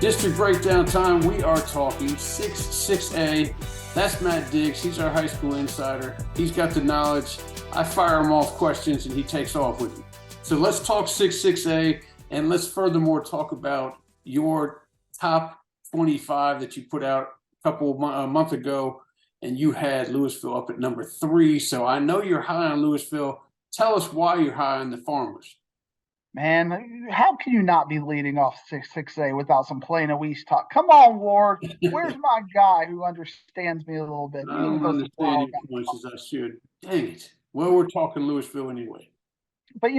District breakdown time. We are talking 6A. That's Matt Diggs. He's our high school insider. He's got the knowledge. I fire him off questions and he takes off with me. So let's talk 6A, and let's furthermore talk about your top 25 that you put out a month ago, and you had Lewisville up at number 3. So I know you're high on Lewisville. Tell us why you're high on the Farmers. Man, how can you not be leading off 6A without some Plano East talk? Come on, Ward. Where's my guy who understands me a little bit? I don't understand as much as I should. Dang it. Well, we're talking Lewisville anyway. But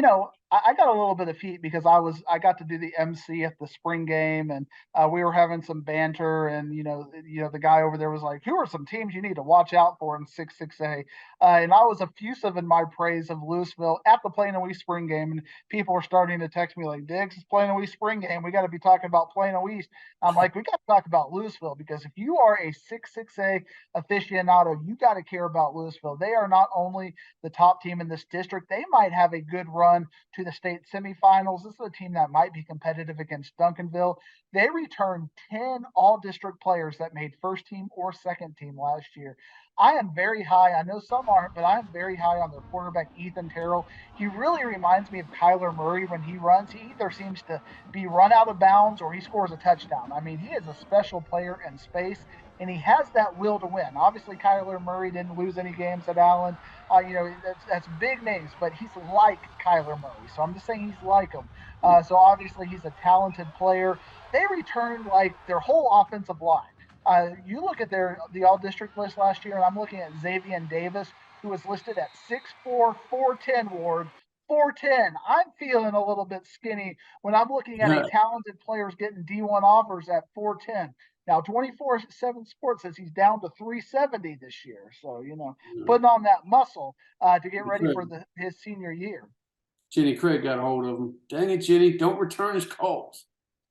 I got a little bit of heat because I got to do the MC at the spring game, and we were having some banter, and the guy over there was like, "Who are some teams you need to watch out for in 6A?" And I was effusive in my praise of Lewisville at the Plano East spring game, and people were starting to text me like, "Diggs, it's Plano East spring game. We got to be talking about Plano East." I'm like, "We got to talk about Lewisville because if you are a 6A aficionado, you got to care about Lewisville. They are not only the top team in this district, they might have a good run to the state semifinals. This is a team that might be competitive against Duncanville. They returned 10 all-district players that made first team or second team last year. I am very high. I know some aren't, but I am very high on their quarterback, Ethan Terrell. He really reminds me of Kyler Murray when he runs. He either seems to be run out of bounds or he scores a touchdown. I mean, he is a special player in space, and he has that will to win. Obviously, Kyler Murray didn't lose any games at Allen. That's big names, but he's like Kyler Murray. So I'm just saying he's like him. So obviously he's a talented player. They returned like their whole offensive line. You look at the all-district list last year, and I'm looking at Xavier Davis, who was listed at 6'4", 410, Ward. 410. I'm feeling a little bit skinny when I'm looking at a talented players getting D1 offers at 410. Now, 24/7 Sports says he's down to 370 this year. So, putting on that muscle to get ready for his senior year. Jenny Craig got a hold of him. Dang it, Jenny, don't return his calls.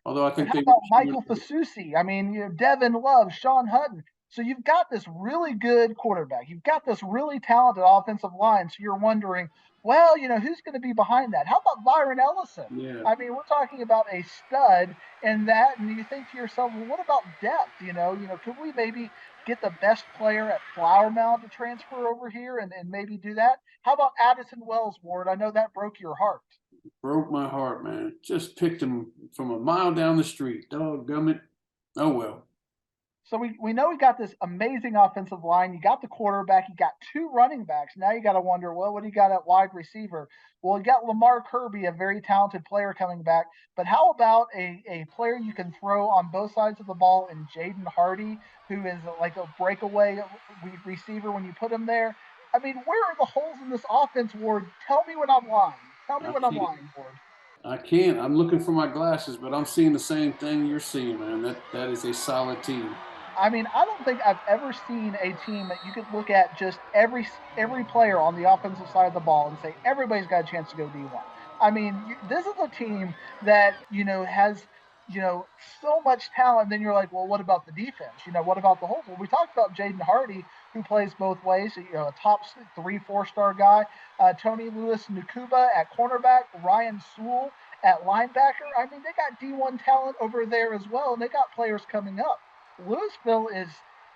Although I think how about Michael Fasusi? I mean, Devin Love, Sean Hutton. So you've got this really good quarterback. You've got this really talented offensive line. So you're wondering, well, who's going to be behind that? How about Byron Ellison? Yeah. I mean, we're talking about a stud in that, and you think to yourself, well, what about depth? Could we maybe get the best player at Flower Mound to transfer over here and maybe do that? How about Addison Wells, Ward? I know that broke your heart. Broke my heart, man. Just picked him from a mile down the street. Doggone it. Oh, well. So we know we got this amazing offensive line. You got the quarterback. You got 2 running backs. Now you got to wonder, well, what do you got at wide receiver? Well, you got Lamar Kirby, a very talented player coming back. But how about a player you can throw on both sides of the ball in Jaden Hardy, who is like a breakaway receiver when you put him there? I mean, where are the holes in this offense, Ward? Tell me when I'm lying. Tell me when I'm lying, Ward. I can't. I'm looking for my glasses, but I'm seeing the same thing you're seeing, man. That is a solid team. I mean, I don't think I've ever seen a team that you could look at just every player on the offensive side of the ball and say everybody's got a chance to go D1. I mean, this is a team that has so much talent. Then you're like, well, what about the defense? What about the holes? Well, we talked about Jaden Hardy, who plays both ways. A top 3-4-star guy. Tony Lewis Nukuba at cornerback. Ryan Sewell at linebacker. I mean, they got D1 talent over there as well, and they got players coming up. Lewisville is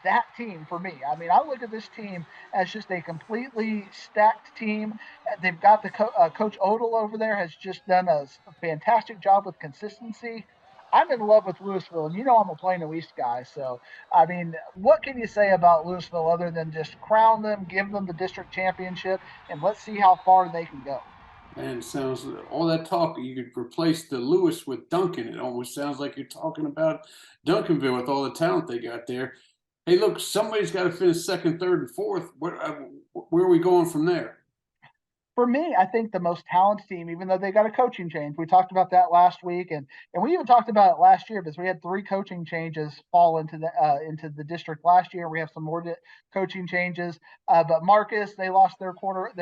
that team for me. I mean, I look at this team as just a completely stacked team. They've got the Coach Odell over there has just done a fantastic job with consistency. I'm in love with Lewisville, and I'm a Plano East guy. So, I mean, what can you say about Lewisville other than just crown them, give them the district championship, and let's see how far they can go? And it sounds all that talk, you could replace the Lewis with Duncan. It almost sounds like you're talking about Duncanville with all the talent they got there. Hey, look, somebody's got to finish second, third, and fourth. Where are we going from there? For me, I think the most talented team, even though they got a coaching change, we talked about that last week, and we even talked about it last year because we had 3 coaching changes fall into the district last year. We have some more coaching changes, but Marcus, they lost their quarterback,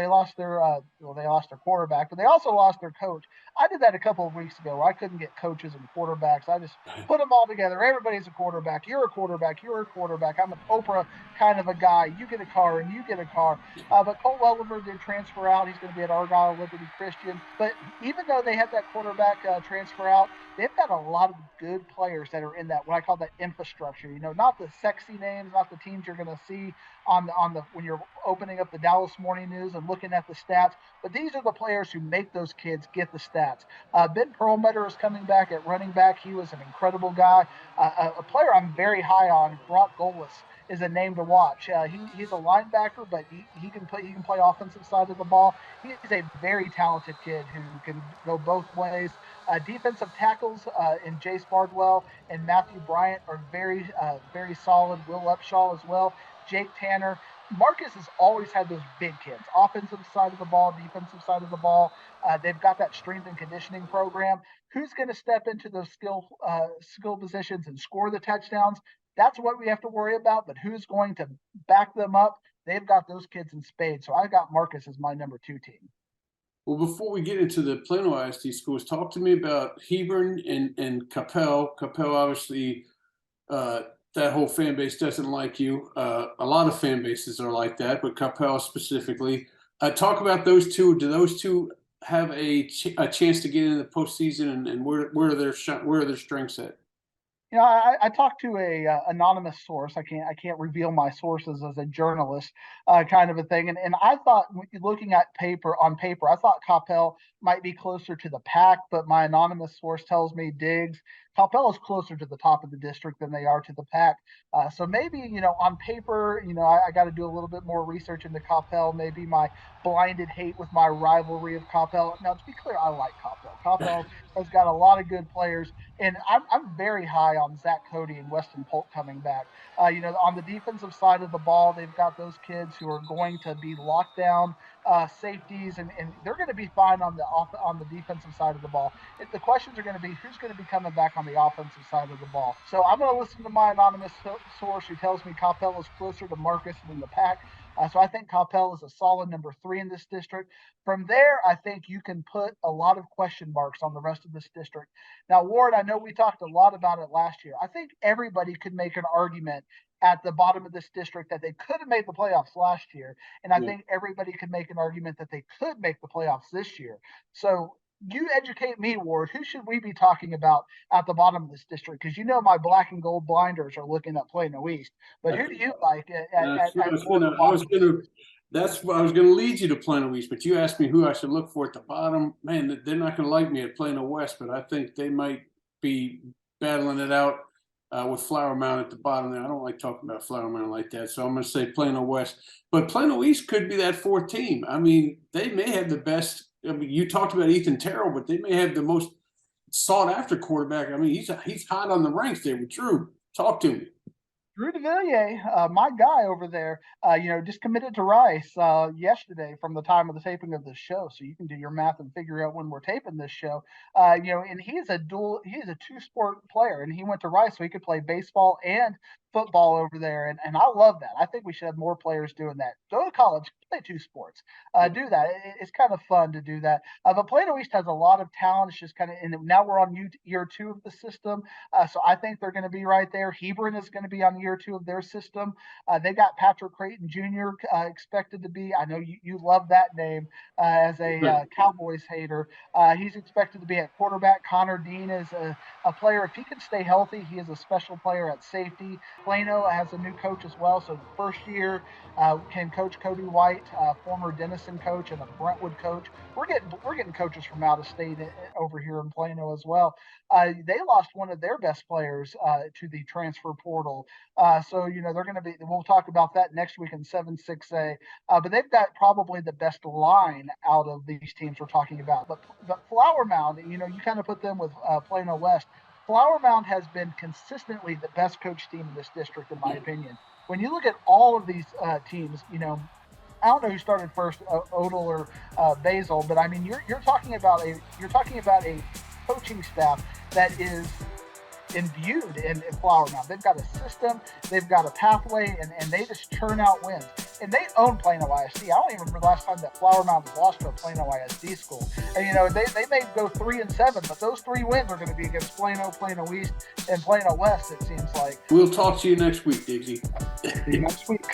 but they also lost their coach. I did that a couple of weeks ago where I couldn't get coaches and quarterbacks. I just put them all together. Everybody's a quarterback. You're a quarterback. You're a quarterback. I'm an Oprah kind of a guy. You get a car and you get a car. But Cole Welliver did transfer out. He's going going to be at Argyle Liberty Christian. But even though they had that quarterback transfer out, they've got a lot of good players that are in that, what I call that infrastructure. Not the sexy names, not the teams you're going to see on the when you're opening up the Dallas Morning News and looking at the stats, but these are the players who make those kids get the stats. Ben Perlmutter is coming back at running back. He was an incredible guy. A player I'm very high on, Brock Golis, is a name to watch. He's a linebacker, but he can play. He can play offensive side of the ball. He's a very talented kid who can go both ways. Defensive tackles in Jace Bardwell and Matthew Bryant are very solid. Will Upshaw as well. Jake Tanner. Marcus has always had those big kids, offensive side of the ball, defensive side of the ball. They've got that strength and conditioning program. Who's going to step into those skill positions and score the touchdowns? That's what we have to worry about. But who's going to back them up? They've got those kids in spades. So I got Marcus as my number 2 team. Well, before we get into the Plano ISD schools, talk to me about Hebron and Coppell. Coppell, obviously, that whole fan base doesn't like you. A lot of fan bases are like that, but Coppell specifically. Talk about those two. Do those two have a chance to get into the postseason, and where are their strengths at? I talked to a anonymous source. I can't reveal my sources as a journalist, kind of a thing. And I thought, looking at on paper, I thought Coppell might be closer to the pack, but my anonymous source tells me, Diggs, Coppell is closer to the top of the district than they are to the pack. So maybe, on paper, I got to do a little bit more research into Coppell. Maybe my blinded hate with my rivalry of Coppell. Now, to be clear, I like Coppell. Coppell has got a lot of good players, and I'm very high on Zach Cody and Weston Polk coming back. On the defensive side of the ball, they've got those kids who are going to be locked down safeties, and they're going to be fine on the defensive side of the ball. The questions are going to be who's going to be coming back on the offensive side of the ball. So I'm going to listen to my anonymous source who tells me Coppell is closer to Marcus than the pack. So I think Coppell is a solid number 3 in this district. From there, I think you can put a lot of question marks on the rest of this district. Now, Ward, I know we talked a lot about it last year. I think everybody could make an argument at the bottom of this district that they could have made the playoffs last year. And I think everybody could make an argument that they could make the playoffs this year. So you educate me, Ward. Who should we be talking about at the bottom of this district? Because my black and gold blinders are looking at Plano East. But who do you like that's what I was going to lead you to Plano East, but you asked me who I should look for at the bottom. Man, they're not going to like me at Plano West, but I think they might be battling it out with Flower Mound at the bottom there. I don't like talking about Flower Mound like that, so I'm going to say Plano West. But Plano East could be that 4th team. I mean, they may have the best. I mean, you talked about Ethan Terrell, but they may have the most sought-after quarterback. I mean, he's hot on the ranks there with Drew. Talk to me. Drew DeVilliers, my guy over there, just committed to Rice yesterday from the time of the taping of this show. So you can do your math and figure out when we're taping this show. And he's a 2-sport player, and he went to Rice so he could play baseball and football over there. And I love that. I think we should have more players doing that. Go to college, play 2 sports. Do that. It's kind of fun to do that. But Plano East has a lot of talent. It's just kind of, and now we're on year 2 of the system. So I think they're going to be right there. Hebron is going to be on year 2 of their system. They got Patrick Creighton Jr. Expected to be. I know you love that name as a Cowboys hater. He's expected to be at quarterback. Connor Dean is a player. If he can stay healthy, he is a special player at safety. Plano has a new coach as well. So first year can coach Cody White, former Denison coach and a Brentwood coach. We're getting coaches from out of state over here in Plano as well. They lost one of their best players to the transfer portal. So they're going to be. We'll talk about that next week in 7-6A. But they've got probably the best line out of these teams we're talking about. But Flower Mound, you kind of put them with Plano West. Flower Mound has been consistently the best coach team in this district, in my opinion. When you look at all of these teams, I don't know who started first, Odell or Basil, but I mean, you're talking about a coaching staff that is imbued in Flower Mound. They've got a system, they've got a pathway, and they just churn out wins. And they own Plano ISD. I don't even remember the last time that Flower Mound has lost to a Plano ISD school. And they may go 3-7, but those 3 wins are going to be against Plano, Plano East, and Plano West. It seems like. We'll talk to you next week, Diggsy. See you next week.